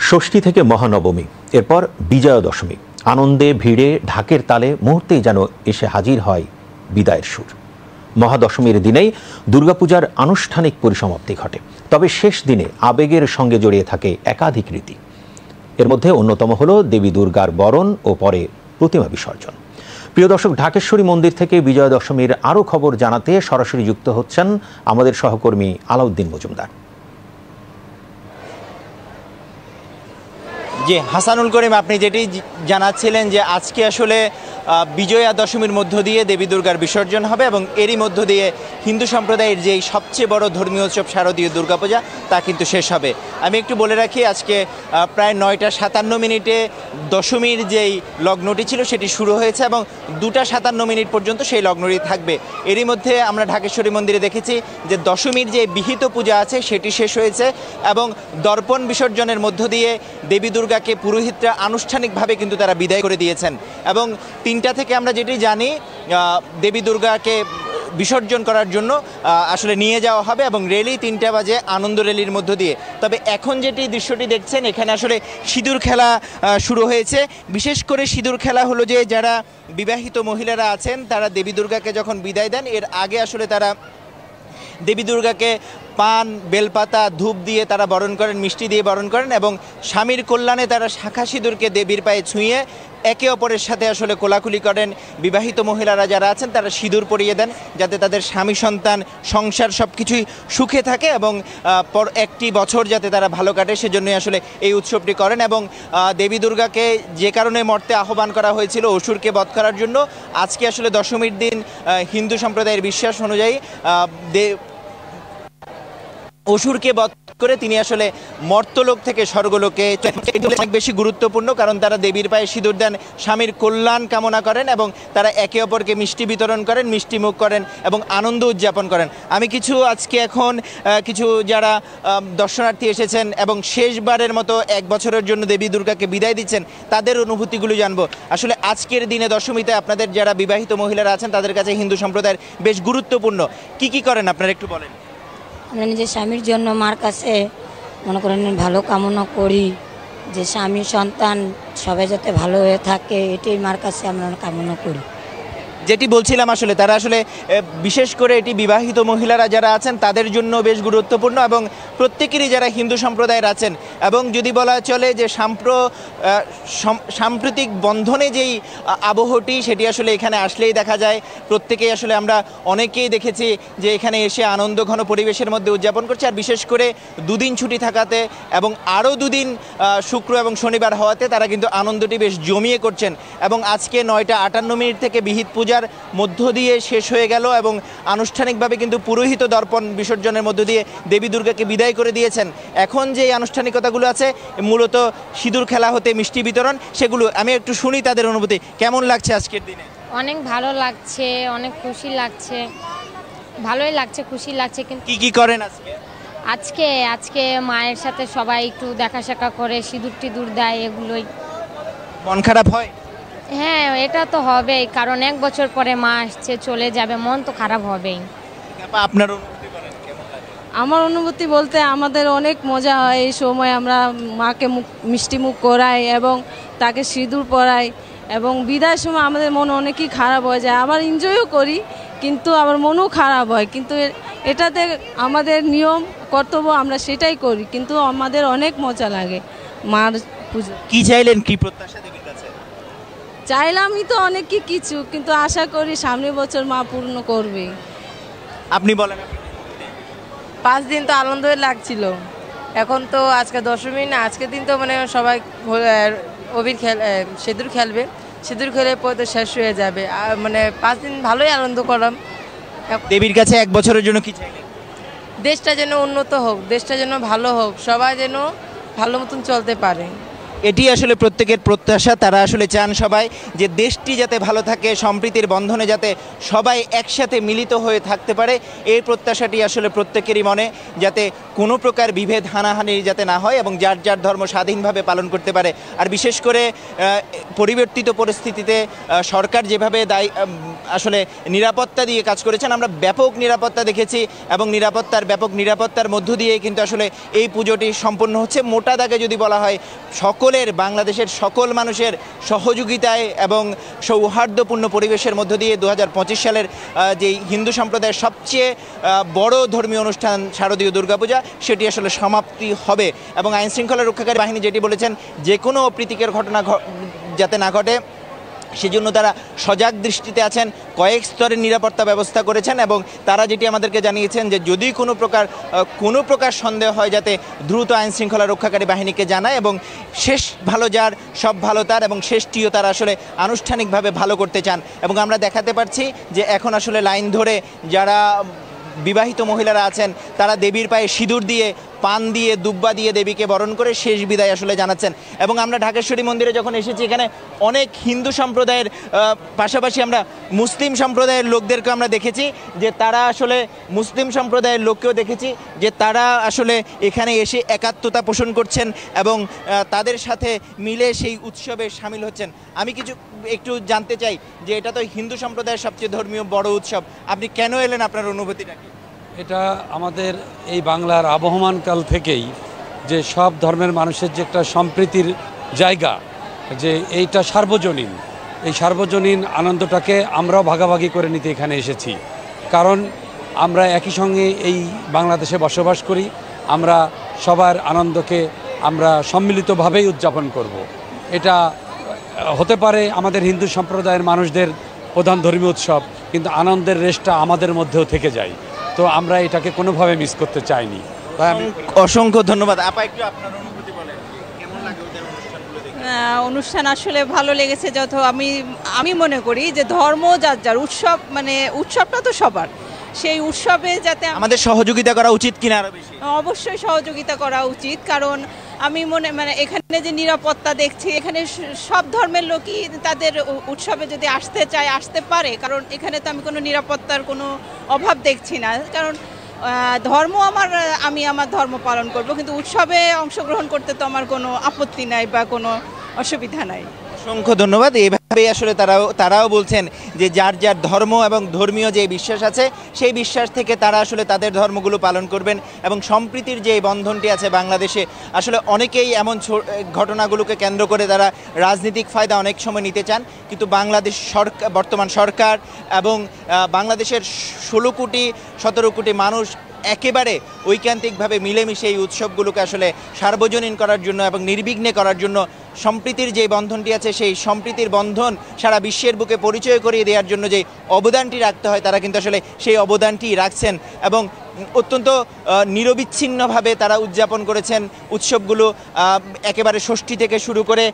ষষ্ঠী থেকে মহানবমী, এরপর বিজয়া দশমী। আনন্দে ভিড়ে ঢাকের তালে মুহূর্তেই যেন এসে হাজির হয় বিদায়ের সুর। মহাদশমীর দিনেই দুর্গাপূজার আনুষ্ঠানিক পরিসমাপ্তি ঘটে। তবে শেষ দিনে আবেগের সঙ্গে জড়িয়ে থাকে একাধিক রীতি। এর মধ্যে অন্যতম হল দেবী দুর্গার বরণ ও পরে প্রতিমা বিসর্জন। প্রিয় দর্শক, ঢাকেশ্বরী মন্দির থেকে বিজয়া দশমীর আরও খবর জানাতে সরাসরি যুক্ত হচ্ছেন আমাদের সহকর্মী আলাউদ্দিন মজুমদার। জি হাসানুল করিম, আপনি যেটি জানাচ্ছিলেন যে আজকে আসলে বিজয়া দশমীর মধ্য দিয়ে দেবী দুর্গার বিসর্জন হবে এবং এরই মধ্য দিয়ে হিন্দু সম্প্রদায়ের যেই সবচেয়ে বড় ধর্মীয় উৎসব শারদীয় দুর্গাপূজা তা কিন্তু শেষ হবে। আমি একটু বলে রাখি, আজকে প্রায় 9টা 57 দশমীর যেই লগ্নটি ছিল সেটি শুরু হয়েছে এবং 2টা 57 পর্যন্ত সেই লগ্নটি থাকবে। এরই মধ্যে আমরা ঢাকেশ্বরী মন্দিরে দেখেছি যে দশমীর যে বিহিত পূজা আছে সেটি শেষ হয়েছে এবং দর্পণ বিসর্জনের মধ্য দিয়ে দেবী দুর্গাকে পুরোহিতরা আনুষ্ঠানিকভাবে কিন্তু তারা বিদায় করে দিয়েছেন এবং 3টা থেকে আমরা যেটি জানি দেবী দুর্গাকে বিসর্জন করার জন্য আসলে নিয়ে যাওয়া হবে এবং র্যালি 3টা বাজে আনন্দ র্যালির মধ্য দিয়ে। তবে এখন যেটি দৃশ্যটি দেখছেন, এখানে আসলে সিঁদুর খেলা শুরু হয়েছে। বিশেষ করে সিঁদুর খেলা হলো যে যারা বিবাহিত মহিলারা আছেন তারা দেবী দুর্গাকে যখন বিদায় দেন, এর আগে আসলে তারা দেবী দুর্গাকে পান, বেলপাতা, ধূপ দিয়ে তারা বরণ করেন, মিষ্টি দিয়ে বরণ করেন এবং স্বামীর কল্যাণে তারা শাখা সিঁদুরকে দেবীর পায়ে ছুঁয়ে একে অপরের সাথে আসলে কোলাকুলি করেন। বিবাহিত মহিলারা যারা আছেন তারা সিঁদুর পরিয়ে দেন যাতে তাদের স্বামী সন্তান সংসার সব কিছুই সুখে থাকে এবং একটি বছর যাতে তারা ভালো কাটে, সেজন্যই আসলে এই উৎসবটি করেন। এবং দেবী দুর্গাকে যে কারণে মর্তে আহ্বান করা হয়েছিল অসুরকে বধ করার জন্য, আজকে আসলে দশমীর দিন হিন্দু সম্প্রদায়ের বিশ্বাস অনুযায়ী অসুরকে বধ করে তিনি আসলে মর্তলোক থেকে স্বর্গলোকে অনেক বেশি গুরুত্বপূর্ণ, কারণ তারা দেবীর পায়ে সিঁদুর দেন, স্বামীর কল্যাণ কামনা করেন এবং তারা একে অপরকে মিষ্টি বিতরণ করেন, মিষ্টি মুখ করেন এবং আনন্দ উদযাপন করেন। আমি আজকে এখন কিছু যারা দর্শনার্থী এসেছেন এবং শেষবারের মতো 1 বছরের জন্য দেবী দুর্গাকে বিদায় দিচ্ছেন তাদের অনুভূতিগুলো জানবো। আসলে আজকের দিনে দশমীতে আপনাদের যারা বিবাহিত মহিলারা আছেন তাদের কাছে হিন্দু সম্প্রদায়ের বেশ গুরুত্বপূর্ণ। কি করেন আপনারা একটু বলেন। আমরা নিজের স্বামীর জন্য মার কাছে মনে করেন ভালো কামনা করি, যে স্বামী সন্তান সবাই যাতে ভালো হয়ে থাকে, এটাই মার কাছে আমরা কামনা করি। যেটি বলছিলাম, আসলে তারা আসলে বিশেষ করে এটি বিবাহিত মহিলারা যারা আছেন তাদের জন্য বেশ গুরুত্বপূর্ণ এবং প্রত্যেকেরই যারা হিন্দু সম্প্রদায়ের আছেন এবং যদি বলা চলে যে সাম্প্রতিক বন্ধনে যেই আবহটি সেটি আসলে এখানে আসলেই দেখা যায়। প্রত্যেকেই আসলে আমরা অনেকেই দেখেছি যে এখানে এসে আনন্দ ঘন পরিবেশের মধ্যে উদযাপন করছে। আর বিশেষ করে 2 দিন ছুটি থাকাতে এবং আরও 2 দিন শুক্র এবং শনিবার হওয়াতে তারা কিন্তু আনন্দটি বেশ জমিয়ে করছেন এবং আজকে 9টা 58 থেকে বিহিত পূজা মধ্য দিয়ে শেষ হয়ে গেল এবং আনুষ্ঠানিকভাবে কিন্তু পুরোহিত দর্পণ বিসর্জনের মধ্য দিয়ে দেবী দুর্গাকে বিদায় করে দিয়েছেন। এখন যে আনুষ্ঠানিকতাগুলো আছে মূলত সিঁদুর খেলা হতে মিষ্টি বিতরণ, সেগুলো আমি একটু শুনি তাদের অনুভূতি। কেমন লাগছে আজকের দিনে? অনেক ভালো লাগছে, অনেক খুশি লাগছে, ভালোই লাগছে, খুশি লাগছে। কিন্তু কি করেন আজকে মায়ের সাথে সবাই একটু দেখা সাক্ষা করে সিঁদুর টিঁদুর দেয়, এগুলোই। মন খারাপ হয়? হ্যাঁ, এটা তো হবেই, কারণ 1 বছর পরে মা আসছে, চলে যাবে, মন তো খারাপ হবেই। আপনার অনুভূতি বলেন, কেমন লাগে? আমার অনুভূতি বলতে আমাদের অনেক মজা হয় এই সময়। আমরা মাকে মিষ্টি মুখ করাই এবং তাকে সিঁদুর পরাই এবং বিদায়ের সময় আমাদের মন অনেকই খারাপ হয়ে যায়। আবার এনজয়ও করি কিন্তু আবার মনও খারাপ হয়, কিন্তু এটাতে আমাদের নিয়ম কর্তব্য, আমরা সেটাই করি, কিন্তু আমাদের অনেক মজা লাগে মার পুজো। কি চাইলেন, কি প্রত্যাশা দেবীর কাছে? চাইলামই তো অনেক কিছু, কিন্তু আশা করি সামনের বছর মা পূর্ণ করবে। আপনি বলেন। 5 দিন তো আনন্দই লাগছিল, এখন তো আজকে দশমী না, আজকের দিন তো মানে সবাই সিঁদুর খেলবে, সিঁদুর খেলে পরে তো শেষ হয়ে যাবে। মানে 5 দিন ভালোই আনন্দ করলাম। দেবীর কাছে 1 বছরের জন্য কি চাইলেন? দেশটা যেন উন্নত হোক, দেশটা যেন ভালো হোক, সবাই যেন ভালো মতন চলতে পারে। এটি আসলে প্রত্যেকের প্রত্যাশা। তারা আসলে চান সবাই যে দেশটি যাতে ভালো থাকে, সম্প্রীতির বন্ধনে যাতে সবাই একসাথে মিলিত হয়ে থাকতে পারে, এই প্রত্যাশাটি আসলে প্রত্যেকেরই মনে, যাতে কোনো প্রকার বিভেদ হানাহানি যাতে না হয় এবং যার যার ধর্ম স্বাধীনভাবে পালন করতে পারে। আর বিশেষ করে পরিবর্তিত পরিস্থিতিতে সরকার যেভাবে আসলে নিরাপত্তা দিয়ে কাজ করেছেন, আমরা ব্যাপক নিরাপত্তা দেখেছি এবং ব্যাপক নিরাপত্তার মধ্য দিয়ে কিন্তু আসলে এই পুজোটি সম্পন্ন হচ্ছে। মোটা দাগে যদি বলা হয়, বাংলাদেশের সকল মানুষের সহযোগিতায় এবং সৌহার্দ্যপূর্ণ পরিবেশের মধ্য দিয়ে 2025 সালের যেই হিন্দু সম্প্রদায়ের সবচেয়ে বড় ধর্মীয় অনুষ্ঠান শারদীয় দুর্গাপূজা, সেটি আসলে সমাপ্তি হবে। এবং আইনশৃঙ্খলা রক্ষাকারী বাহিনী যেটি বলেছেন, যে কোনো অপ্রীতিকর ঘটনা যাতে না ঘটে সেজন্য তারা সজাগ দৃষ্টিতে আছেন, কয়েক স্তরের নিরাপত্তা ব্যবস্থা করেছেন এবং তারা যেটি আমাদেরকে জানিয়েছেন যে যদি কোনো প্রকার সন্দেহ হয় যাতে দ্রুত আইনশৃঙ্খলা রক্ষাকারী বাহিনীকে জানায় এবং শেষ ভালো যার সব ভালো তার, এবং শেষটিও তারা আসলে আনুষ্ঠানিকভাবে ভালো করতে চান। এবং আমরা দেখাতে পারছি যে এখন আসলে লাইন ধরে যারা বিবাহিত মহিলারা আছেন তারা দেবীর পায়ে সিঁদুর দিয়ে, পান দিয়ে, দুব্বা দিয়ে দেবীকে বরণ করে শেষ বিদায় আসলে জানাচ্ছেন। এবং আমরা ঢাকেশ্বরী মন্দিরে যখন এসেছি, এখানে অনেক হিন্দু সম্প্রদায়ের পাশাপাশি আমরা মুসলিম সম্প্রদায়ের লোকদেরকে আমরা দেখেছি যে তারা আসলে মুসলিম সম্প্রদায়ের লোককেও দেখেছি যে তারা আসলে এখানে এসে একাত্মতা পোষণ করছেন এবং তাদের সাথে মিলে সেই উৎসবে সামিল হচ্ছেন। আমি একটু জানতে চাই যে এটা তো হিন্দু সম্প্রদায়ের সবচেয়ে ধর্মীয় বড় উৎসব, আপনি কেন এলেন, আপনার অনুভূতিটা কি? এটা আমাদের এই বাংলার আবহমান কাল থেকেই যে সব ধর্মের মানুষের যে একটা সম্প্রীতির জায়গা, যে এইটা সার্বজনীন, এই সার্বজনীন আনন্দটাকে আমরাও ভাগাভাগি করে নিতে এখানে এসেছি। কারণ আমরা একই সঙ্গে এই বাংলাদেশে বসবাস করি, আমরা সবার আনন্দকে আমরা সম্মিলিতভাবেই উদযাপন করব। এটা হতে পারে আমাদের হিন্দু সম্প্রদায়ের মানুষদের প্রধান ধর্মীয় উৎসব, কিন্তু আনন্দের রেশটা আমাদের মধ্যেও থেকে যায়। তো আমরা এটাকে কোনোভাবে মিস করতে চাইনি। তাই আমি অসংখ্য ধন্যবাদ। আপা, একটু আপনার অনুভূতি বলেন, কেমন লাগে ওদের অনুষ্ঠানগুলো দেখে? অনুষ্ঠান আসলে ভালো লেগেছে। যত আমি মনে করি যে ধর্ম যার যার উৎসব, মানে উৎসবটা তো সবার, সেই উৎসবে যাতে আমাদের সহযোগিতা করা উচিত কিনা আরো বেশি? অবশ্যই সহযোগিতা করা উচিত। কারণ আমি এখানে যে নিরাপত্তা দেখছি, এখানে সব ধর্মের লোকই তাদের উৎসবে যদি আসতে চায় আসতে পারে, কারণ এখানে তো আমি কোনো নিরাপত্তার কোনো অভাব দেখছি না। কারণ আমি আমার ধর্ম পালন করব, কিন্তু উৎসবে অংশগ্রহণ করতে তো আমার কোনো আপত্তি নাই বা কোনো অসুবিধা নাই। অসংখ্য ধন্যবাদ। এইভাবেই আসলে তারাও বলছেন যে যার যার ধর্ম এবং ধর্মীয় যে বিশ্বাস আছে, সেই বিশ্বাস থেকে তারা আসলে তাদের ধর্মগুলো পালন করবেন এবং সম্প্রীতির যে বন্ধনটি আছে বাংলাদেশে, আসলে অনেকেই এমন ঘটনাগুলোকে কেন্দ্র করে তারা রাজনৈতিক ফায়দা অনেক সময় নিতে চান, কিন্তু বর্তমান সরকার এবং বাংলাদেশের 17 কোটি মানুষ একেবারে ঐকান্তিকভাবে মিলেমিশে এই উৎসবগুলোকে আসলে সার্বজনীন করার জন্য এবং নির্বিঘ্নে করার জন্য, সম্প্রীতির যে বন্ধনটি আছে সেই সম্প্রীতির বন্ধন সারা বিশ্বের বুকে পরিচয় করিয়ে দেওয়ার জন্য যে অবদানটি রাখতে হয়, তারা কিন্তু আসলে সেই অবদানটি রাখছেন এবং অত্যন্ত নিরবিচ্ছিন্নভাবে তারা উদযাপন করেছেন উৎসবগুলো। একেবারে ষষ্ঠী থেকে শুরু করে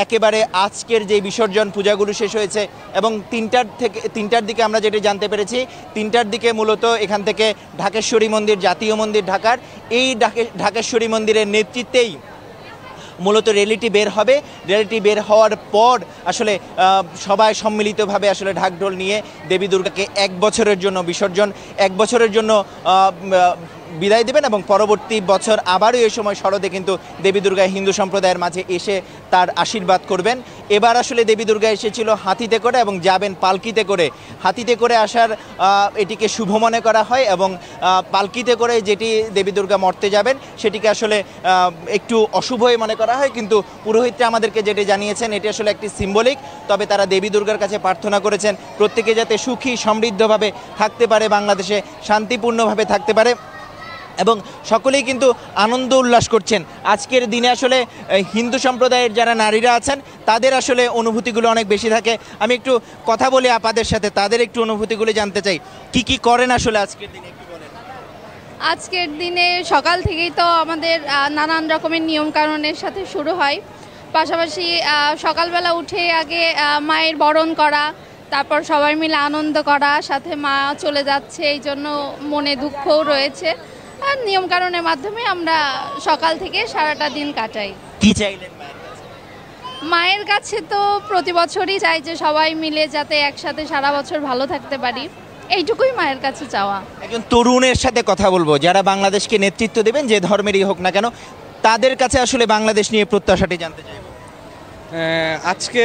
একেবারে আজকের যে বিসর্জন পূজাগুলো শেষ হয়েছে এবং 3টার দিকে আমরা যেটা জানতে পেরেছি, 3টার দিকে মূলত এখান থেকে ঢাকেশ্বরী মন্দির, জাতীয় মন্দির ঢাকার, এই ঢাকেশ্বরী মন্দিরের নেতৃত্বেই মূলত র্যালিটি বের হবে। র্যালিটি বের হওয়ার পর আসলে সবাই সম্মিলিতভাবে আসলে ঢাকঢোল নিয়ে দেবী দুর্গাকে 1 বছরের জন্য বিসর্জন, 1 বছরের জন্য বিদায় দেবেন এবং পরবর্তী বছর আবারও এই সময় শরদে কিন্তু দেবী দুর্গা হিন্দু সম্প্রদায়ের মাঝে এসে তার আশীর্বাদ করবেন। এবার আসলে দেবী দুর্গা এসেছিল হাতিতে করে এবং যাবেন পালকিতে করে। হাতিতে করে আসার এটিকে শুভ মনে করা হয় এবং পালকিতে করে যেটি দেবী দুর্গা মর্তে যাবেন সেটিকে আসলে একটু অশুভই মনে করা হয়, কিন্তু পুরোহিতরা আমাদেরকে যেটি জানিয়েছেন এটি আসলে একটি সিম্বলিক। তবে তারা দেবী দুর্গার কাছে প্রার্থনা করেছেন প্রত্যেকে যাতে সুখী সমৃদ্ধভাবে থাকতে পারে, বাংলাদেশে শান্তিপূর্ণভাবে থাকতে পারে এবং সকলেই কিন্তু আনন্দ উল্লাস করছেন। আজকের দিনে আসলে হিন্দু সম্প্রদায়ের যারা নারীরা আছেন তাদের আসলে অনুভূতিগুলো অনেক বেশি থাকে। আমি একটু কথা বলি আপাদের সাথে, তাদের একটু অনুভূতিগুলো জানতে চাই। কি করেন আসলে আজকের দিনে, একটু বলেন। আজকের দিনে সকাল থেকেই তো আমাদের নানান রকমের নিয়মকানুনের সাথে শুরু হয়। পাশাপাশি সকালবেলা উঠে আগে মায়ের বরণ করা, তারপর সবাই মিলে আনন্দ করা, সাথে মা চলে যাচ্ছে এই জন্য মনে দুঃখও রয়েছে। আর নিয়মকানুনের মাধ্যমে আমরা সকাল থেকে সারাটা দিন কাটাই। কি চাইলেন মায়ের কাছে? মায়ের কাছে তো প্রতি বছরই চাই যে সবাই মিলে যাতে একসাথে সারা বছর ভালো থাকতে পারি, এইটুকুই মায়ের কাছে চাওয়া। একজন তরুণের সাথে কথা বলবো যারা বাংলাদেশকে নেতৃত্ব দেবেন, যে ধর্মেরই হোক না কেন, তাদের কাছে আসলে বাংলাদেশ নিয়ে প্রত্যাশাটি জানতে চাইব। আজকে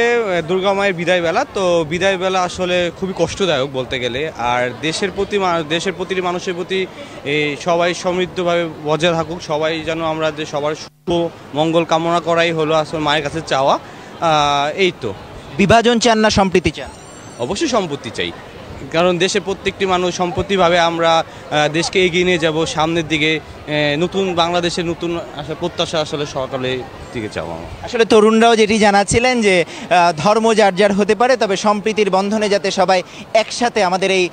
দুর্গা মায়ের বিদায় বেলা, তো বিদায় বেলা আসলে খুবই কষ্টদায়ক বলতে গেলে। আর দেশের প্রতিটি মানুষের প্রতি সবাই সমৃদ্ধভাবে বজায় থাকুক, সবাই যেন আমরা সবার শুভ মঙ্গল কামনা করাই হলো আসলে মায়ের কাছে চাওয়া। এই তো। বিভাজন চান না সম্প্রীতি চান? অবশ্যই সম্পত্তি চাই, কারণ দেশের প্রত্যেকটি মানুষ সম্পত্তিভাবে আমরা দেশকে এগিয়ে নিয়ে যাব সামনের দিকে। নতুন বাংলাদেশের নতুন প্রত্যাশা আসলে সকালে দিকে চাওয়া। আসলে তরুণরাও যেটি জানাচ্ছিলেন যে ধর্ম যার যার হতে পারে, তবে সম্প্রীতির বন্ধনে যাতে সবাই একসাথে আমাদের এই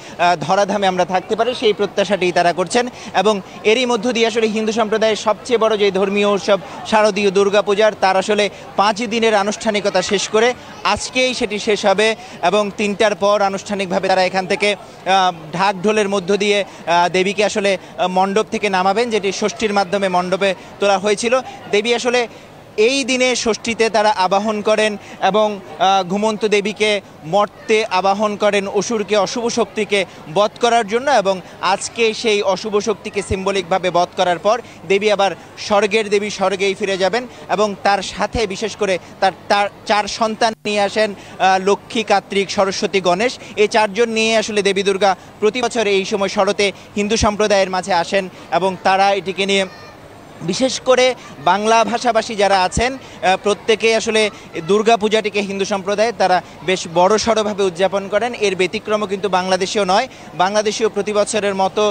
ধরাধামে আমরা থাকতে পারি, সেই প্রত্যাশাটি তারা করছেন। এবং এরই মধ্য দিয়ে আসলে হিন্দু সম্প্রদায়ের সবচেয়ে বড় যে ধর্মীয় উৎসব শারদীয় দুর্গাপূজার, তার আসলে 5 দিনের আনুষ্ঠানিকতা শেষ করে আজকেই সেটি শেষ হবে। এবং 3টার পর আনুষ্ঠানিকভাবে তারা এখান থেকে ঢাক ঢোলের মধ্য দিয়ে দেবীকে আসলে মণ্ডপ থেকে নামাবেন, যেটি ষষ্ঠীর মাধ্যমে মণ্ডপে তোলা হয়েছিল। দেবী আসলে এই দিনে ষষ্ঠীতে তারা আবাহন করেন এবং ঘুমন্ত দেবীকে মর্তে আবাহন করেন অসুরকে, অশুভ শক্তিকে বধ করার জন্য। এবং আজকে সেই অশুভ শক্তিকে সিম্বলিকভাবে বধ করার পর দেবী আবার স্বর্গের দেবী স্বর্গেই ফিরে যাবেন। এবং তার সাথে বিশেষ করে তার 4 সন্তান নিয়ে আসেন, লক্ষ্মী, কার্তিক, সরস্বতী, গণেশ। এই 4 জন নিয়ে আসলে দেবী দুর্গা প্রতি বছর এই সময় শরতে হিন্দু সম্প্রদায়ের মাঝে আসেন। এবং তারা এটিকে নিয়ে বিশেষ করে বাংলা ভাষাভাষী যারা আছেন প্রত্যেকেই আসলে দুর্গাপূজাটিকে হিন্দু সম্প্রদায় তারা বেশ বড়সড়ভাবে উদযাপন করেন। এর ব্যতিক্রমও কিন্তু বাংলাদেশেও নয়। বাংলাদেশেও প্রতি বছরের মতো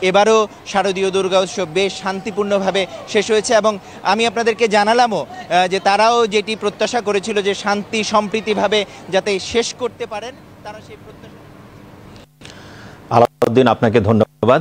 এবারও শারদীয় দুর্গা উৎসব বেশ শান্তিপূর্ণভাবে শেষ হয়েছে। এবং আমি আপনাদেরকে জানালামও যে তারাও যেটি প্রত্যাশা করেছিল যে শান্তি সম্প্রীতিভাবে যাতে শেষ করতে পারেন, তারা সেই প্রত্যাশা। আলাউদ্দিন, আপনাকে ধন্যবাদ।